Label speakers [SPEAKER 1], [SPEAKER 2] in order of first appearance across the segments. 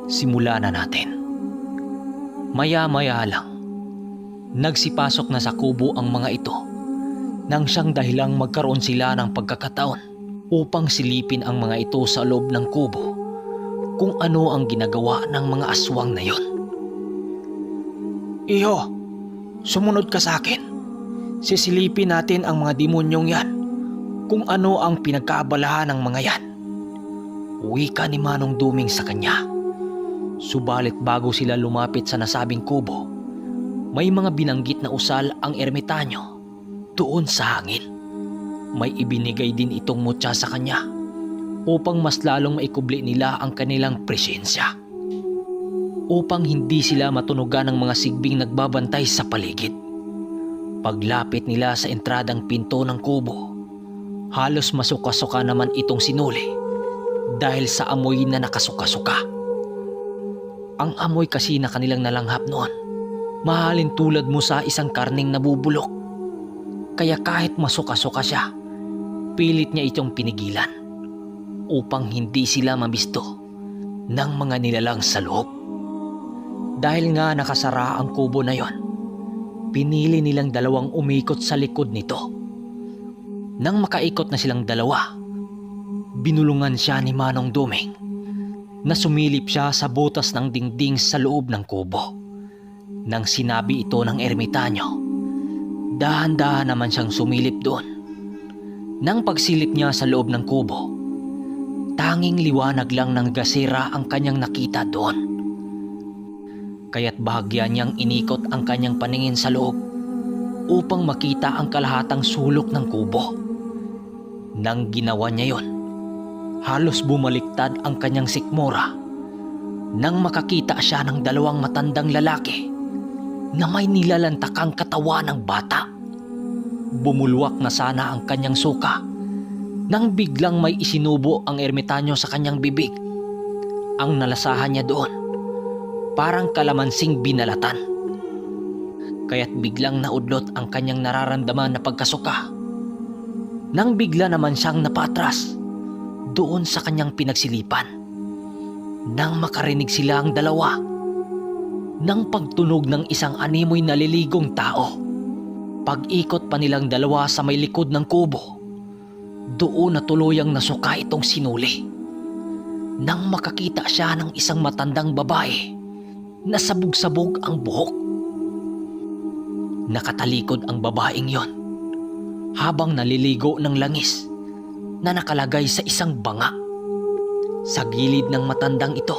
[SPEAKER 1] Simula na natin. Maya-maya lang, nagsipasok na sa kubo ang mga ito nang siyang dahilang magkaroon sila ng pagkakataon upang silipin ang mga ito sa loob ng kubo kung ano ang ginagawa ng mga aswang na yon. Iho, sumunod ka sa akin. Sisilipin natin ang mga demonyong yan kung ano ang pinagkaabalahan ng mga yan. Wika ni Manong Duming sa kanya. Subalit bago sila lumapit sa nasabing kubo, may mga binanggit na usal ang ermitanyo doon sa hangin. May ibinigay din itong mutya sa kanya upang mas lalong maikubli nila ang kanilang presensya. Upang hindi sila matunugan ng mga sigbing nagbabantay sa paligid. Paglapit nila sa entradang pinto ng kubo, halos masuka-suka naman itong sinuli dahil sa amoy na nakasuka-suka. Ang amoy kasi na kanilang nalanghap noon, mahalin tulad mo sa isang karning nabubulok. Kaya kahit masuka-suka siya, pilit niya itong pinigilan upang hindi sila mabisto ng mga nilalang sa loob. Dahil nga nakasara ang kubo na yon, pinili nilang dalawang umikot sa likod nito. Nang makaikot na silang dalawa, binulungan siya ni Manong Duming na sumilip siya sa butas ng dingding sa loob ng kubo. Nang sinabi ito ng ermitanyo, dahan-dahan naman siyang sumilip doon. Nang pagsilip niya sa loob ng kubo, tanging liwanag lang ng gasera ang kanyang nakita doon. Kaya't bahagya niyang inikot ang kanyang paningin sa loob upang makita ang kalahatang sulok ng kubo. Nang ginawa niya yon, halos bumaliktad ang kanyang sikmura nang makakita siya ng dalawang matandang lalaki na may nilalantakang katawan ng bata. Bumulwak na sana ang kanyang suka nang biglang may isinubo ang ermitanyo sa kanyang bibig. Ang nalasahan niya doon, parang kalamansing binalatan. Kaya't biglang naudlot ang kanyang nararamdaman na pagkasuka. Nang bigla naman siyang napatras doon sa kanyang pinagsilipan. Nang makarinig sila ang dalawa ng pagtunog ng isang animoy naliligong tao. Pag-ikot pa nilang dalawa sa may likod ng kubo, doon na tuluyang nasuka itong sinuli. Nang makakita siya ng isang matandang babae na sabog-sabog ang buhok. Nakatalikod ang babaeng yon habang naliligo ng langis na nakalagay sa isang banga. Sa gilid ng matandang ito,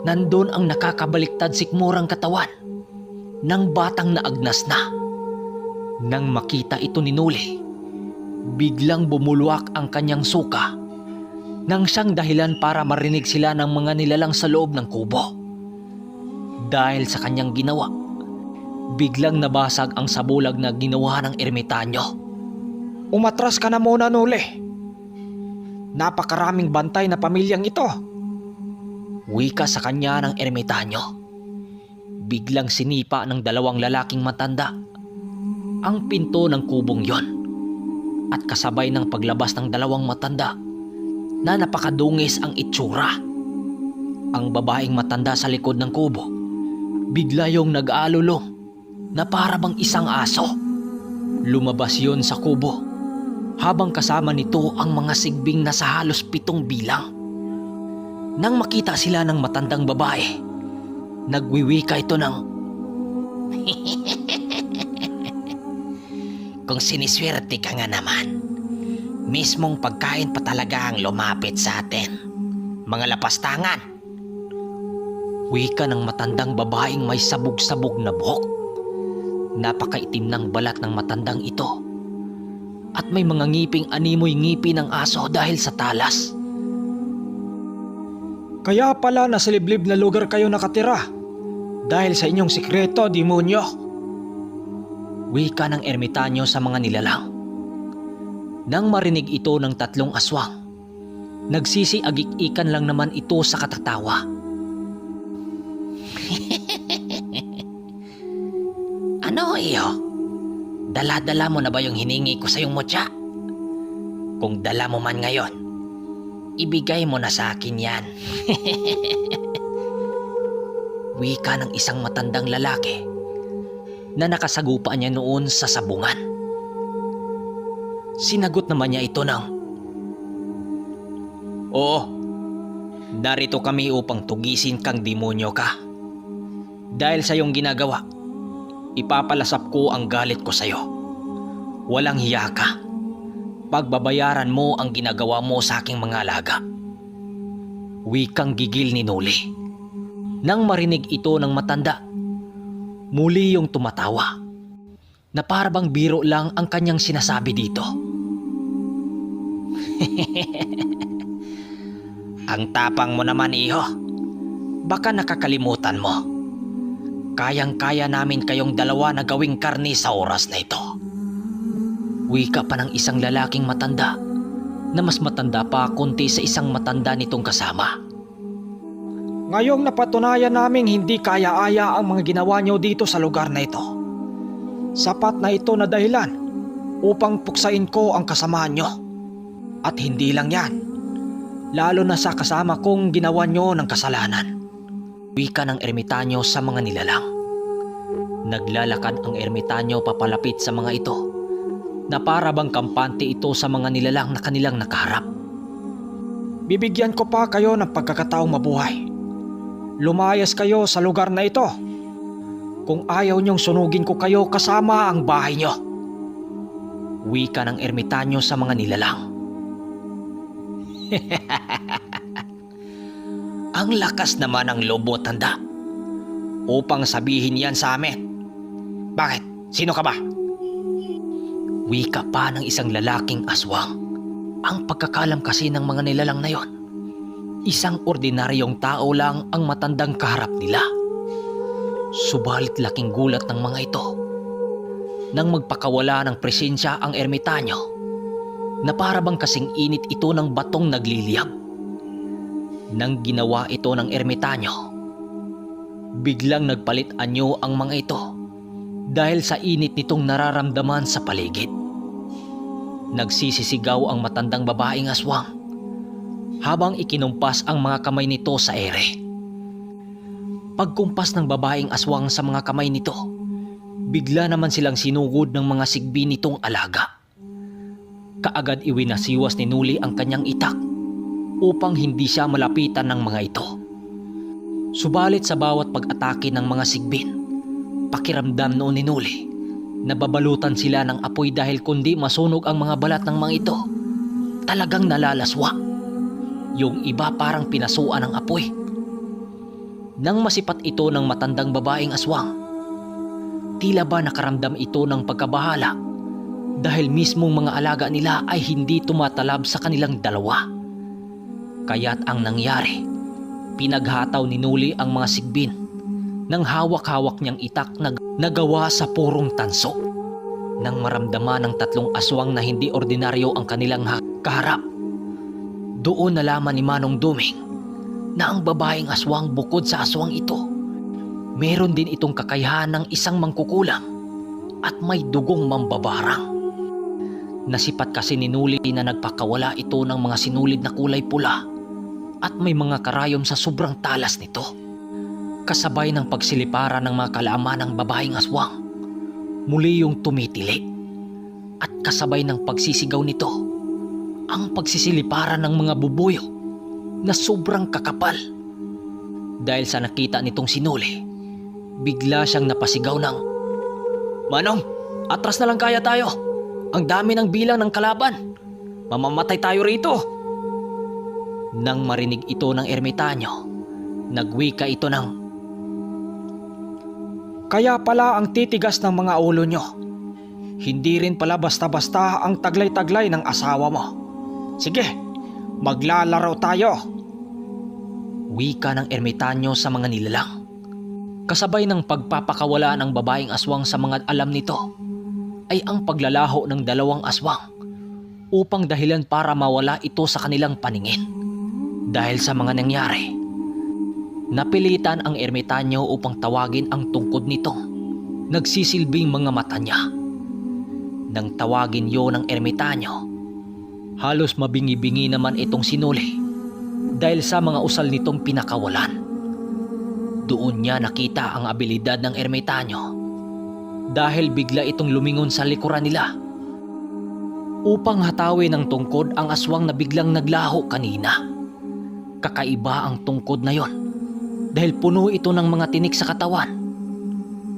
[SPEAKER 1] nandun ang nakakabaliktad sikmurang katawan ng batang naagnas na. Nang makita ito ni Nuli, biglang bumulwak ang kanyang suka nang siyang dahilan para marinig sila ng mga nilalang sa loob ng kubo. Dahil sa kanyang ginawa, biglang nabasag ang sabulag na ginawa ng ermitanyo. Umatras ka na muna, Nuli. Napakaraming bantay na pamilyang ito. Wika sa kanya ng ermitanyo. Biglang sinipa ng dalawang lalaking matanda ang pinto ng kubong yon. At kasabay ng paglabas ng dalawang matanda na napakadungis ang itsura. Ang babaeng matanda sa likod ng kubo bigla yung nag-aalulong na para bang isang aso. Lumabas yon sa kubo habang kasama nito ang mga sigbing na sa halos 7 bilang. Nang makita sila ng matandang babae, nagwiwika ito ng Kung siniswerte ka nga naman, mismong pagkain pa talaga ang lumapit sa atin, mga lapastangan. Wika ng matandang babaeng may sabog-sabog na buhok. Napakaitim ng balat ng matandang ito at may mga ngiping animoy ngipi ng aso dahil sa talas. Kaya pala nasa liblib na lugar kayo nakatira dahil sa inyong sikreto, demonyo. Wika ng ermitanyo sa mga nilalang. Nang marinig ito ng 3 aswang, nagsisiagik-ikan lang naman ito sa katatawa. Ano iyo? Dala-dala mo na ba yung hiningi ko sa iyong mutya? Kung dala mo man ngayon, ibigay mo na sa akin yan. wika ng isang matandang lalaki na nakasagupa niya noon sa sabungan. Sinagot naman niya ito ng, "Oo, narito kami upang tugisin kang demonyo ka. Dahil sa iyong ginagawa, ipapalasap ko ang galit ko sa iyo. Walang hiya ka. Pagbabayaran mo ang ginagawa mo sa aking mga alaga." Wikang gigil ni Noli. Nang marinig ito ng matanda, muli yung tumatawa na parabang biro lang ang kanyang sinasabi dito. "Ang tapang mo naman, iho. Baka nakakalimutan mo. Kayang-kaya namin kayong dalawa na gawing karni sa oras na ito." Wika pa ng isang lalaking matanda na mas matanda pa konti sa isang matanda nitong kasama. "Ngayong napatunayan naming hindi kaya-aya ang mga ginawa niyo dito sa lugar na ito, sapat na ito na dahilan upang puksain ko ang kasamaan niyo. At hindi lang yan, lalo na sa kasama kong ginawa niyo ng kasalanan." Wika ng ermitanyo sa mga nilalang. Naglalakad ang ermitanyo papalapit sa mga ito na para bang kampante ito sa mga nilalang na kanilang nakaharap. "Bibigyan ko pa kayo ng pagkakataong mabuhay. Lumayas kayo sa lugar na ito. Kung ayaw niyong sunugin ko kayo kasama ang bahay niyo." Wika ng ermitanyo sa mga nilalang. "Ang lakas naman ng loob mo, tanda, upang sabihin yan sa amin. Bakit? Sino ka ba?" Wika pa ng isang lalaking aswang. Ang pagkakalam kasi ng mga nilalang na yon, isang ordinaryong tao lang ang matandang kaharap nila. Subalit laking gulat ng mga ito nang magpakawala ng presensya ang ermitanyo na parabang kasing init ito ng batong nagliliyab. Nang ginawa ito ng ermitanyo, biglang nagpalit anyo ang mga ito dahil sa init nitong nararamdaman sa paligid. Nagsisisigaw ang matandang babaeng aswang habang ikinumpas ang mga kamay nito sa ere. Pagkumpas ng babaeng aswang sa mga kamay nito, bigla naman silang sinugod ng mga sigbi nitong alaga. Kaagad iwinasiwas ni Nuli ang kanyang itak upang hindi siya malapitan ng mga ito. Subalit sa bawat pag-atake ng mga sigbin, pakiramdam noon ni Nuli na babalutan sila ng apoy dahil kundi masunog ang mga balat ng mga ito. Talagang nalalaswa. Yung iba parang pinasuan ng apoy. Nang masipat ito ng matandang babaeng aswang, tila ba nakaramdam ito ng pagkabahala dahil mismong mga alaga nila ay hindi tumatalab sa kanilang dalawa. Kaya't ang nangyari, pinaghataw ni Nuli ang mga sigbin nang hawak-hawak niyang itak na nagawa sa purong tanso. Nang maramdaman ng tatlong aswang na hindi ordinaryo ang kanilang kaharap, doon nalaman ni Manong Duming na ang babaeng aswang bukod sa aswang ito, meron din itong kakayahan ng isang mangkukulam at may dugong mambabarang. Nasipat kasi ni Nuli na nagpakawala ito ng mga sinulid na kulay pula at may mga karayom sa sobrang talas nito. Kasabay ng pagsiliparan ng mga kalaman ng babaeng aswang, muli yung tumitili. At kasabay ng pagsisigaw nito, ang pagsisiliparan ng mga bubuyo na sobrang kakapal. Dahil sa nakita nitong sinuli, bigla siyang napasigaw ng, "Manong, atras na lang kaya tayo. Ang dami ng bilang ng kalaban. Mamamatay tayo rito." Nang marinig ito ng ermitanyo, nagwika ito ng, "Kaya pala ang titigas ng mga ulo nyo. Hindi rin pala basta-basta ang taglay-taglay ng asawa mo. Sige, maglalaro tayo." Wika ng ermitanyo sa mga nilalang. Kasabay ng pagpapakawala ng babaeng aswang sa mga alam nito ay ang paglalaho ng dalawang aswang upang dahilan para mawala ito sa kanilang paningin. Dahil sa mga nangyari, napilitan ang ermitanyo upang tawagin ang tungkod nitong nagsisilbing mga mata niya. Nang tawagin yon ng ermitanyo, halos mabingi-bingi naman itong sinuli dahil sa mga usal nitong pinakawalan. Doon niya nakita ang abilidad ng ermitanyo dahil bigla itong lumingon sa likuran nila upang hatawin ng tungkod ang aswang na biglang naglaho kanina. Kakaiba ang tungkod na yon dahil puno ito ng mga tinik sa katawan.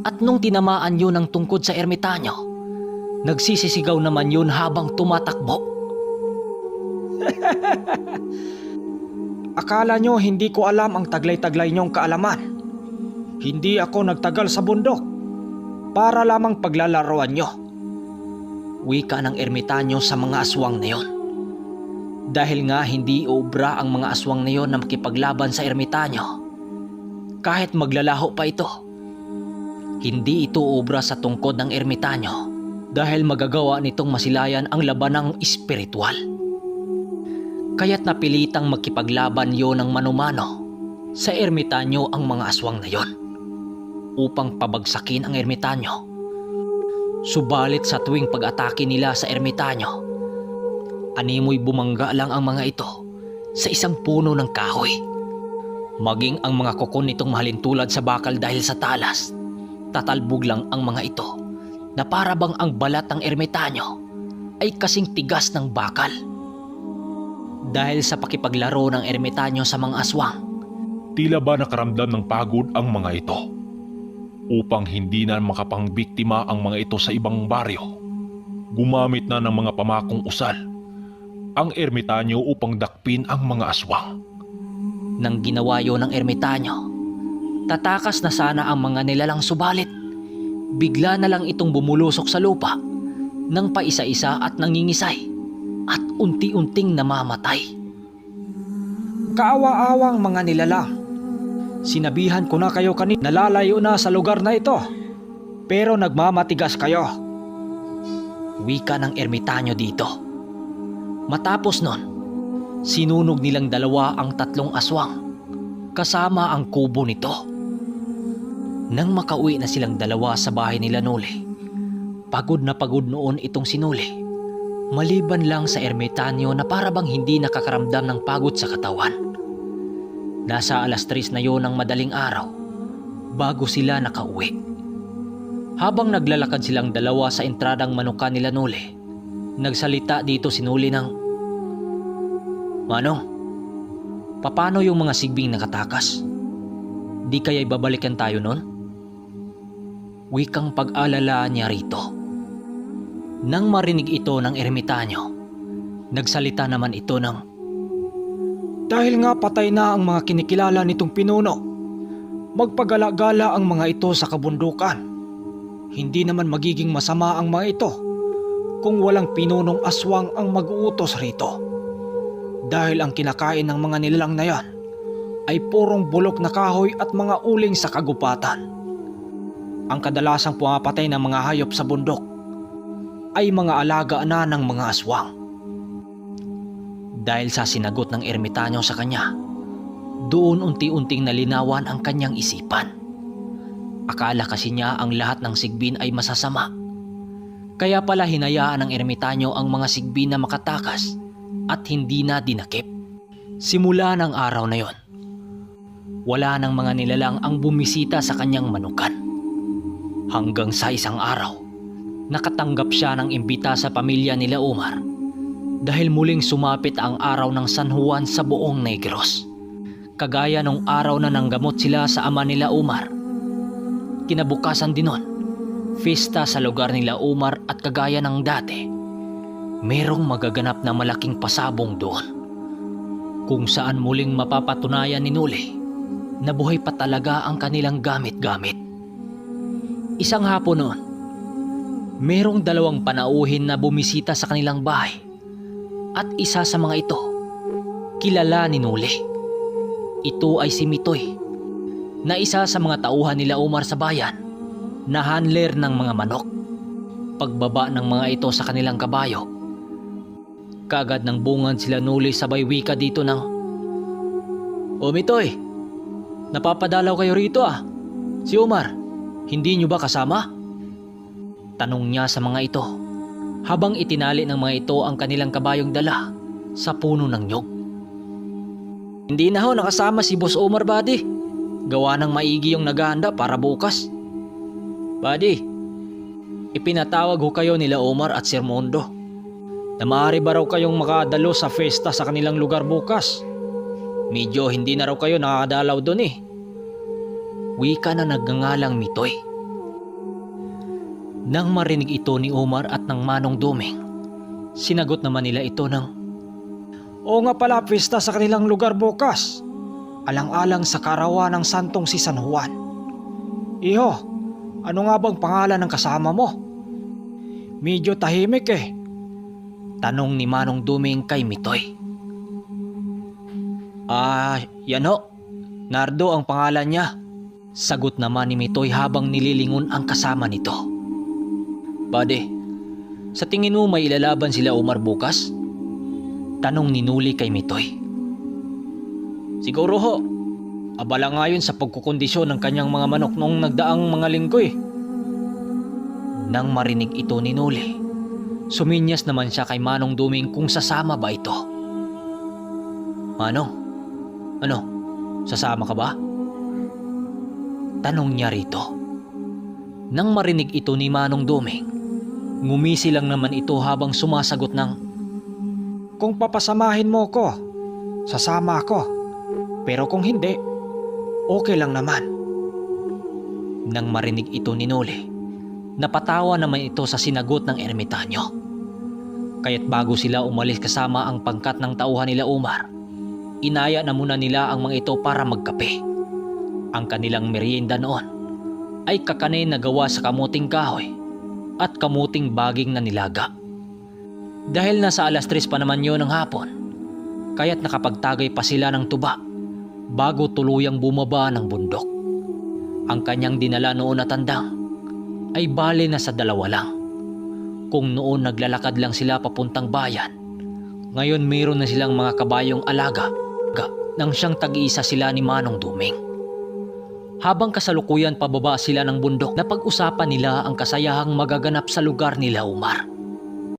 [SPEAKER 1] At nung tinamaan yun ng tungkod sa ermitanyo, nagsisisigaw naman yun habang tumatakbo. Akala nyo hindi ko alam ang taglay-taglay nyong kaalaman. Hindi ako nagtagal sa bundok para lamang paglalaroan nyo. Wika ng ermitanyo sa mga aswang na yon. Dahil nga hindi obra ang mga aswang na yon na makipaglaban sa ermitanyo. Kahit maglalaho pa ito, hindi ito obra sa tungkod ng ermitanyo dahil magagawa nitong masilayan ang labanang espiritual. Kaya't napilitang makipaglaban yon ng manumano sa ermitanyo ang mga aswang na yon upang pabagsakin ang ermitanyo. Subalit sa tuwing pag-atake nila sa ermitanyo, animoy bumangga lang ang mga ito sa isang puno ng kahoy. Maging ang mga kuko nitong mahalintulad sa bakal dahil sa talas, tatalbog lang ang mga ito na para bang ang balat ng ermitanyo ay kasing tigas ng bakal. Dahil sa pakipaglaro ng ermitanyo sa mga aswang,
[SPEAKER 2] tila ba nakaramdam ng pagod ang mga ito? Upang hindi na makapangbiktima ang mga ito sa ibang baryo, gumamit na ng mga pamakong usal ang ermitanyo upang dakpin ang mga aswang.
[SPEAKER 1] Nang ginawa yun ng ermitanyo, tatakas na sana ang mga nilalang subalit bigla na lang itong bumulusok sa lupa nang paisa-isa at nangingisay at unti-unting namamatay. Kaawa-awang mga nilalang. Sinabihan ko na kayo kanina, nalalayo na sa lugar na ito, pero nagmamatigas kayo. Wika ng ermitanyo dito. Matapos nun, sinunog nilang dalawa ang 3 aswang, kasama ang kubo nito. Nang makauwi na silang dalawa sa bahay nila Noli, pagod na pagod noon itong si Noli. Maliban lang sa ermitanyo na para bang hindi nakakaramdam ng pagod sa katawan. Nasa 3:00 na yon ng madaling araw bago sila nakauwi. Habang naglalakad silang dalawa sa entradang manuka nila Noli, nagsalita dito si Noli ng, "Manong, paano yung mga sigbing nakatakas? Di kaya'y babalikan tayo nun?" Wikang pag-alala niya rito. Nang marinig ito ng ermitanyo, nagsalita naman ito ng, "Dahil nga patay na ang mga kinikilala nitong pinuno, magpagala-gala ang mga ito sa kabundukan. Hindi naman magiging masama ang mga ito kung walang pinunong aswang ang mag-uutos rito. Dahil ang kinakain ng mga nilalang na yan ay purong bulok na kahoy at mga uling sa kagubatan. Ang kadalasang pumapatay ng mga hayop sa bundok ay mga alaga na ng mga aswang." Dahil sa sinagot ng ermitanyo sa kanya, doon unti-unting nalinawan ang kanyang isipan. Akala kasi niya ang lahat ng sigbin ay masasama. Kaya pala hinayaan ng ermitanyo ang mga sigbin na makatakas at hindi na dinakip. Simula ng araw na yon, wala ng mga nilalang ang bumisita sa kanyang manukan. Hanggang sa isang araw, nakatanggap siya ng imbita sa pamilya nila Umar dahil muling sumapit ang araw ng San Juan sa buong Negros. Kagaya nung araw na nanggamot sila sa ama nila Umar. Kinabukasan din nun, fiesta sa lugar nila Umar at kagaya ng dati, merong magaganap na malaking pasabong doon, kung saan muling mapapatunayan ni Noli na buhay pa talaga ang kanilang gamit-gamit. Isang hapon noon, merong 2 panauhin na bumisita sa kanilang bahay at isa sa mga ito, kilala ni Noli. Ito ay si Mitoy, na isa sa mga tauhan nila Umar sa bayan, na handler ng mga manok. Pagbaba ng mga ito sa kanilang kabayo, kaagad ng bungad sila Noli sabay wika dito ng, "O Mitoy, napapadalaw kayo rito ah. Si Umar, hindi nyo ba kasama?" Tanong niya sa mga ito habang itinali ng mga ito ang kanilang kabayong dala sa puno ng nyog. "Hindi na ho nakasama si Boss Umar, buddy. gawa ng maigi yung naghahanda para bukas. Buddy, ipinatawag ho kayo nila Omar at Sir Mondo na maaari ba raw kayong makadalo sa festa sa kanilang lugar bukas. Medyo hindi na raw kayo nakakadalaw doon eh. Wika na nagngangalang Mitoy. Nang marinig ito ni Omar at ng Manong Duming, sinagot naman nila ito ng, "Oo nga pala, pista sa kanilang lugar bukas. Alang-alang sa karawan ng santong si San Juan. Iho, ano nga bang pangalan ng kasama mo? Medyo tahimik eh." Tanong ni Manong Duming kay Mitoy. Yan ho. Nardo ang pangalan niya. Sagot naman ni Mitoy habang nililingon ang kasama nito. Buddy, sa tingin mo may ilalaban sila Omar bukas? Tanong ni Nuli kay Mitoy. Siguro ho. Abala nga yun sa pagkukondisyon ng kanyang mga manok noong nagdaang mga linggo eh. Nang marinig ito ni Nuli, suminyas naman siya kay Manong Duming kung sasama ba ito. Manong, ano, sasama ka ba? Tanong niya rito. Nang marinig ito ni Manong Duming, ngumisi lang naman ito habang sumasagot ng, "Kung papasamahin mo ko, sasama ako. Pero kung hindi, okay lang naman." Nang marinig ito ni Noli, napatawa naman ito sa sinagot ng ermitanyo. Kaya't bago sila umalis kasama ang pangkat ng tauhan nila Omar, inaya na muna nila ang mga ito para magkape. Ang kanilang merienda noon ay kakanin na gawa sa kamuting kahoy at kamuting baging na nilaga. Dahil nasa 3:00 pa naman yun ng hapon, kaya't nakapagtagay pa sila ng tuba bago tuluyang bumaba ng bundok. Ang kanyang dinala noon na tandang ay bale na sa 2 lang. Kung noon naglalakad lang sila papuntang bayan, ngayon mayroon na silang mga kabayong alaga nang siyang tag-iisa sila ni Manong Duming. Habang kasalukuyan pababa sila ng bundok, napag-usapan nila ang kasayahang magaganap sa lugar nila Omar.